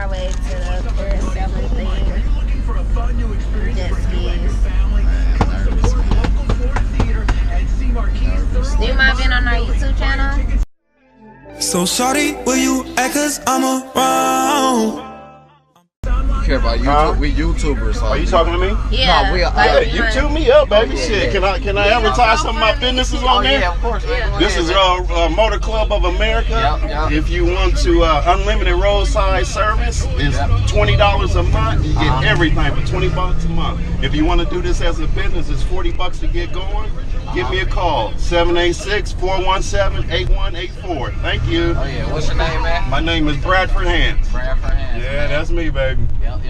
our way to the parasailing thing. Jet skis. Do you mind being on our YouTube channel? So shawty, will you act 'cause I'm around? Care about YouTube? We YouTubers. Are you talking to me? Yeah. No, we are. Like, YouTube me up, baby. Shit, can I advertise some of my businesses on there? Yeah, of course, man. This is Motor Club of America. Yep. If you want to unlimited roadside service, it's $20 a month. You get everything for $20 a month. If you want to do this as a business, it's $40 to get going. Give me a call, 786-417-8184. Thank you. Oh yeah, what's your name, man? My name is Bradford Hans. Bradford Hans. Yeah, that's me, baby. Yep.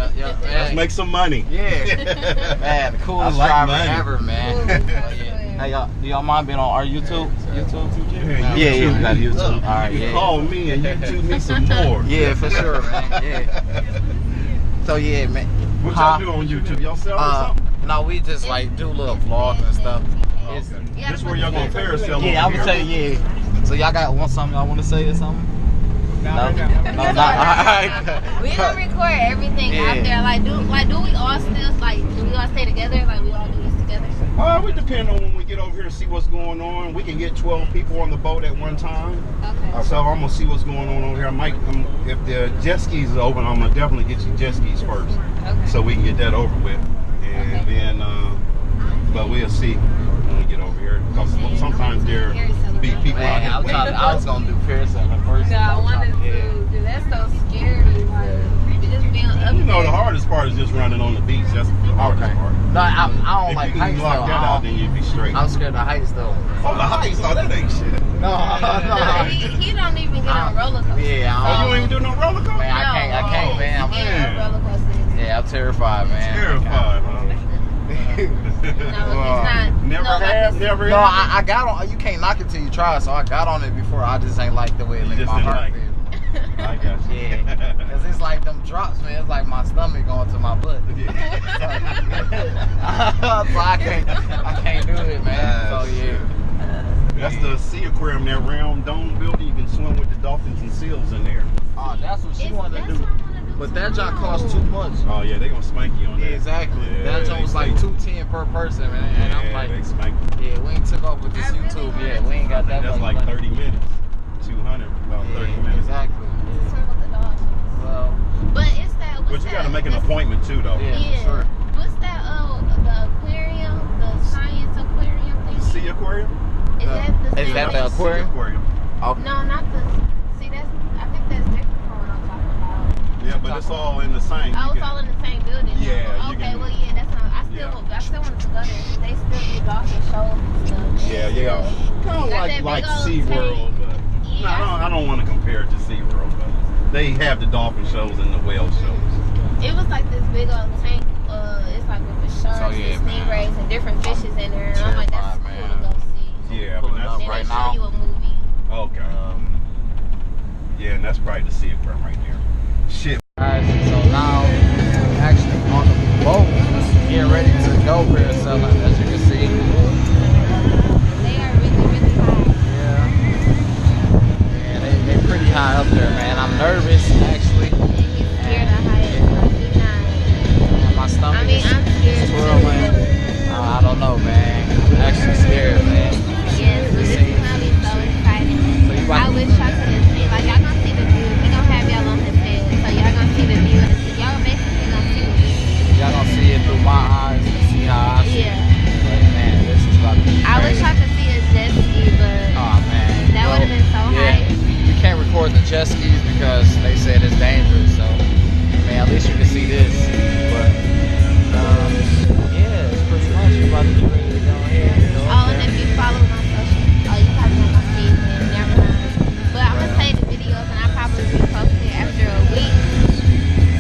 Let's make some money. Yeah. Man, the coolest driver ever, man. Hey, do y'all mind being on our YouTube? Yeah, we got YouTube. All right, you call me and YouTube me some more. Yeah, for sure, man. Yeah. So yeah, man. What y'all do on YouTube? Y'all sell or something? No, we just like do little vlogs and stuff. This where y'all gonna parasail? Yeah, I would say yeah. So y'all want something y'all want to say or something? No, not. We don't record everything out there. Do we all still do we all stay together? Like we all do this together? We depend on when we get over here to see what's going on. We can get 12 people on the boat at one time. Okay. So I'm gonna see what's going on over here. I might, if the jet skis is open, I'm gonna definitely get you jet skis first, so we can get that over with, and then. But we'll see when we get over here. Because sometimes there be people out here. I was gonna do parasailing first. No, I wanted to do. That's so scary. Like just being up. You know, the hardest part is just running on the beach. That's the hardest part. No, I don't like heights. If you lock that out, then you'd be straight. I'm scared of heights though. Oh, the heights? Oh, that ain't shit. No. He don't even get on roller coasters. Yeah. Oh, you ain't even do no roller coaster? Man, I can't, man. Roller coasters. Yeah, I'm terrified, man. Terrified, huh? Never. No, I got on. You can't knock it till you try. So I got on it before. I just ain't like the way it made my heart feel. I got you. Yeah, cause it's like them drops, man. It's like my stomach going to my butt. So I can't do it, man. So yeah. That's the sea aquarium, that round dome building. You can swim with the dolphins and seals in there. Oh, that's what she wanted to do. But that job costs too much. Oh yeah, they gonna spank you on that. Yeah, exactly. Yeah, that job was like $210 per person, man. And I'm like, they spank you. Yeah, we ain't took off with this YouTube yet. We ain't got that much. That's like 30 minutes. 200, about 30 minutes. Exactly. Well, but it's that. But you gotta make an appointment too, though. Yeah, for sure. What's that? The aquarium, the science aquarium thing. Sea aquarium? Is that the aquarium? Okay. No, not the. See, I think that's different from what I'm talking about. Yeah, but it's all in the same. Oh, it's all in the same building. Yeah. Okay, well, yeah, that's not. I still want to go there. They still do dolphin shows and stuff. Yeah. Kind of like SeaWorld, but no, I don't want to compare it to SeaWorld, but they have the dolphin shows and the whale shows. It was like this big old tank. It's like with the sharks and stingrays and different fishes in there. And I'm like, that's cool to go see. Yeah, but that's right now. They show you a movie. Okay. Yeah, and that's probably the sea aquarium right there. Shit. Alright, so now we're actually on the boat, getting ready to go parasailing, as you can see. They are really high. Yeah, they're pretty high up there, man. I'm nervous, actually. He's scared of heights. My stomach I'm is scared twirling. I don't know, man. I'm actually scared, man. Yes, but this is gonna be so exciting. I wish y'all could have seen, like, y'all gonna see the view. We're gonna have y'all on his head, so y'all gonna see the view of the city. Y'all basically gonna see the view. Y'all gonna see it through my eyes and see how I see it. But man, this is about to be crazy. I wish I could see a jet ski, but that would have been so high. We can't record the jet skis because they said it's dangerous, so man, at least you can see this. But yeah, it's pretty much about to get ready to go ahead. Oh, and if you follow my social, you probably not gonna see it then, never mind. But I'm gonna save the videos and I'll probably repost it after a week.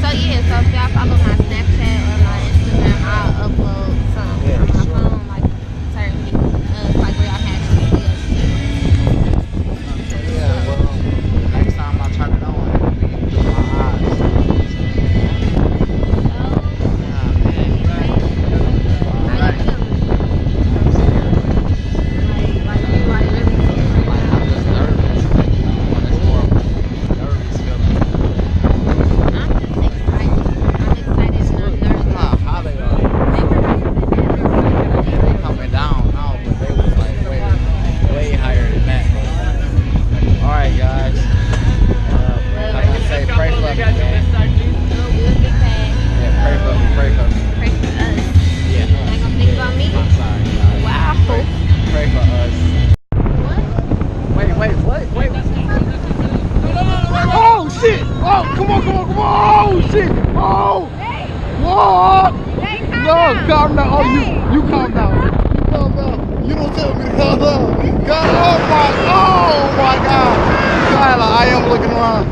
So yeah, so if y'all follow my Snapchat or my Instagram, I'll upload some on my phone, like certain like where y'all can actually see us. Yeah, well, next time I turn it on, it'll be through my eyes. shit. Oh, come on. Oh, shit. Oh. Whoa. No, calm down. Oh, you calm down. You don't tell me to calm down. God, oh my God. Kyla, I am looking around.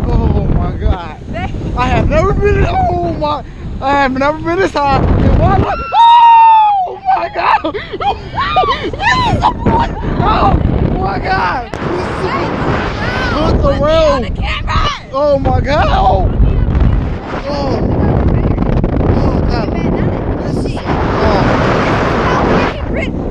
Oh my God. I have never been, I have never been this high in my life. Oh my God. Oh my God. Look around. Oh my God. Oh, God.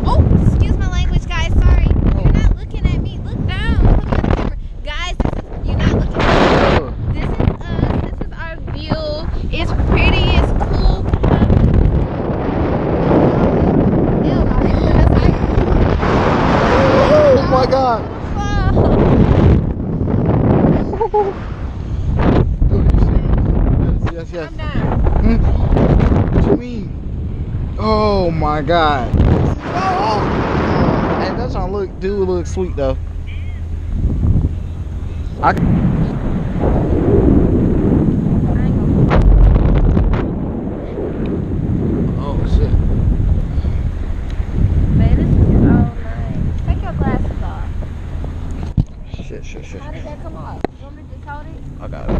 Oh, excuse my language, guys. Sorry. You're not looking at me. Look down. Look at the camera. Guys, you're not looking at me. This is us. This is our view. It's pretty. It's cool. Oh my God. Yes. Calm down. What you mean? Oh my God. Hey, that trying to look sweet though. Oh shit. Man, this is so nice. Take your glasses off. Shit. How did that come off? You want me to just hold it? I got it.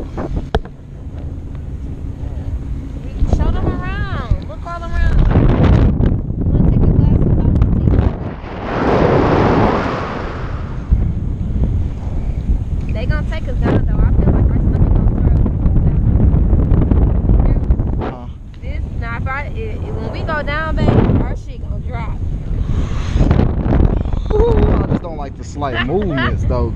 Show them around. Look all around. Want to take your glasses off and see? They gonna take us down though. I feel like our stomach gonna throw. This now when we go down, baby, our shit gonna drop. I just don't like the slight movements though.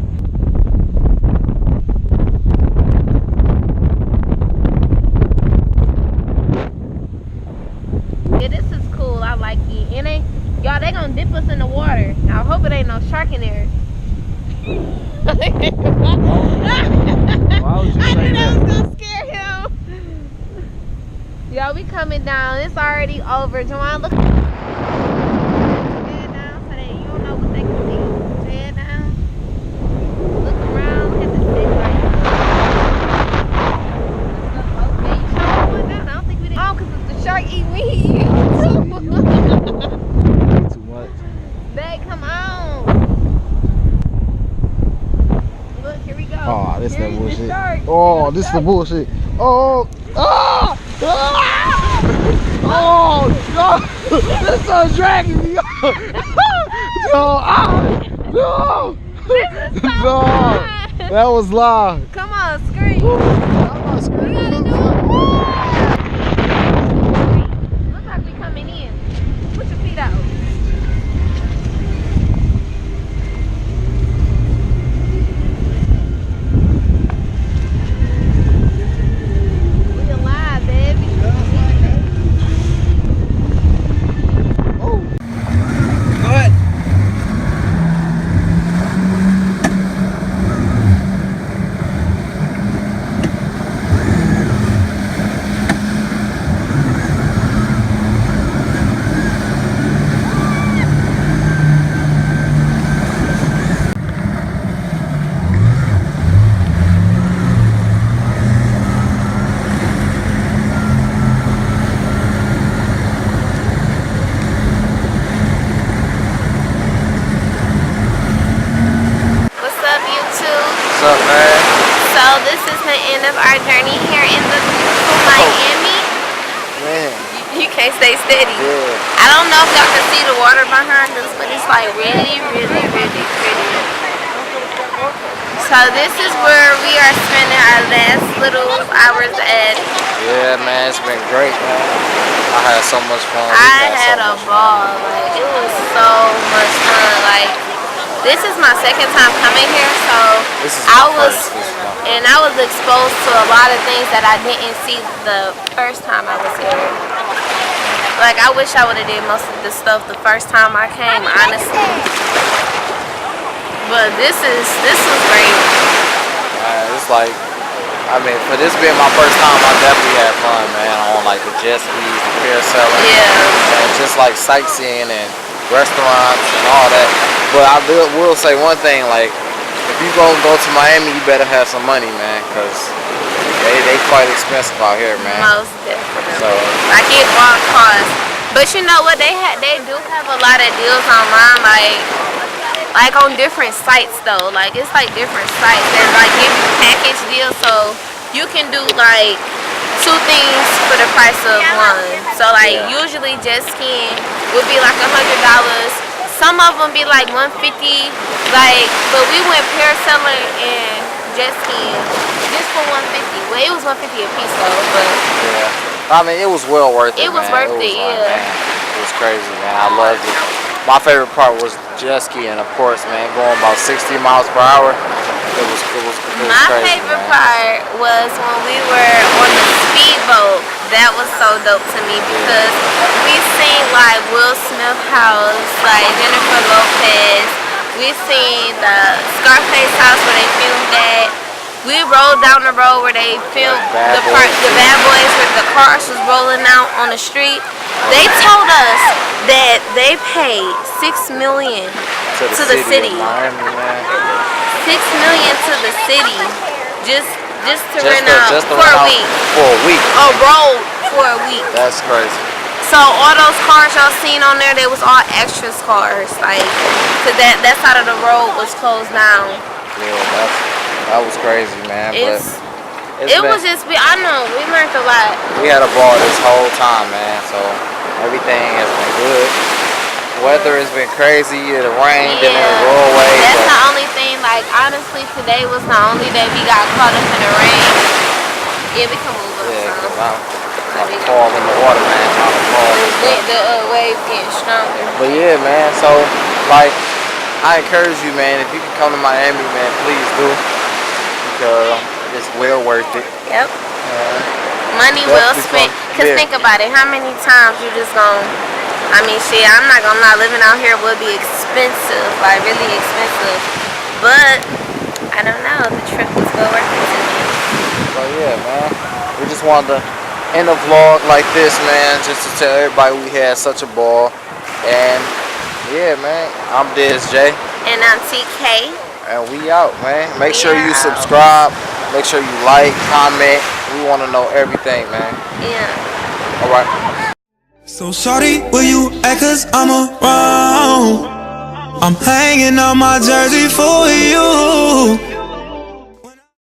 Yeah, this is cool. I like it. And y'all, they gonna dip us in the water. Now, I hope it ain't no shark in there. Why would you say I knew that? that was gonna scare him. Y'all, we coming down. It's already over. Juwan, look. Head down so that you don't know what they can see. Head down. Look around. Look at the city right now. Okay, you sure we went down? I don't think we did. Oh, because the shark eat me. Too much. Babe, come on. Look, here we go. Oh, this Here's that bullshit. the shark. Oh, this the bullshit. Oh, ah, oh, no, this is dragging me. No, This is so no, fun. that was live. Come on, scream. I'm not We screaming. gotta do it. Looks like we coming in. Put your feet out. We alive, baby. Oh, go ahead. What's up, YouTube? What's up, man? So this is the end of our journey here in the beautiful Miami. Man, You can't stay steady. yeah. I don't know if y'all can see the water behind us, but it's like really, really, really pretty. So this is where we are spending our last little hours at. Yeah, man, it's been great, man. I had so much fun. I had a ball. Like, it was so much fun. Like, this is my second time coming here, so This is I my was first. This is my first. and I was exposed to a lot of things that I didn't see the first time I was here. Like, I wish I would have did most of this stuff the first time I came, honestly. But this was great. It's like, I mean, for this being my first time, I definitely had fun, man. On like the jet skis, the parasailing, Yeah. and just like sightseeing and restaurants and all that. But I will say one thing, like, if you gonna go to Miami, you better have some money, man, cause they quite expensive out here, man. Most definitely. So like it all costs. But you know what? They do have a lot of deals online, like on different sites though. Like it's like different sites that like give you package deals, so you can do like 2 things for the price of 1. So like usually jet skiing would be like $100. Some of them be like $150. Like, but we went parasailing and jet skiing just for $150. Well, it was $150 a piece though, but yeah, I mean it was well worth it. It was man. worth it, Like, yeah. Man, it was crazy, man. I loved it. My favorite part was jet skiing, of course, man. Going about 60 miles per hour. It was my crazy, favorite man. part was when we were on the speedboat. That was so dope to me because we seen like Will Smith house, like Jennifer Lopez. We seen the Scarface house where they filmed that. We rode down the road where they filmed the Bad Boys where the cars was rolling out on the street. They told us that they paid $6 million to the city. Miami, man. $6 million to the city just to rent out for a week. For a week. A road for a week. That's crazy. So all those cars y'all seen on there, they was all extras cars, like, cause that side of the road was closed down. Yeah, that was crazy, man. I know we learned a lot. We had a ball this whole time, man. So everything has been good. Weather has been crazy. It rained and it rolled away. That's the only thing. Like honestly, today was the only day we got caught up in the rain. Yeah, we can move up. I'm fall in the water, man. The wave getting stronger. But yeah, man. So like, I encourage you, man. If you can come to Miami, man, please do, because it's well worth it. Yep. Money well spent. Cause think about it. How many times you just gonna? I mean, shit, I'm not gonna lie, living out here would be expensive, like really expensive. But, I don't know, the trip was well worth it to me. So yeah, man, we just wanted to end a vlog like this, man, just to tell everybody we had such a ball. And yeah, man, I'm Dez. And I'm TK. And we out, man. Make sure you subscribe, make sure you like, comment. We want to know everything, man. Yeah. Alright. So shawty, where you at, cause I'm around. I'm hanging on my jersey for you.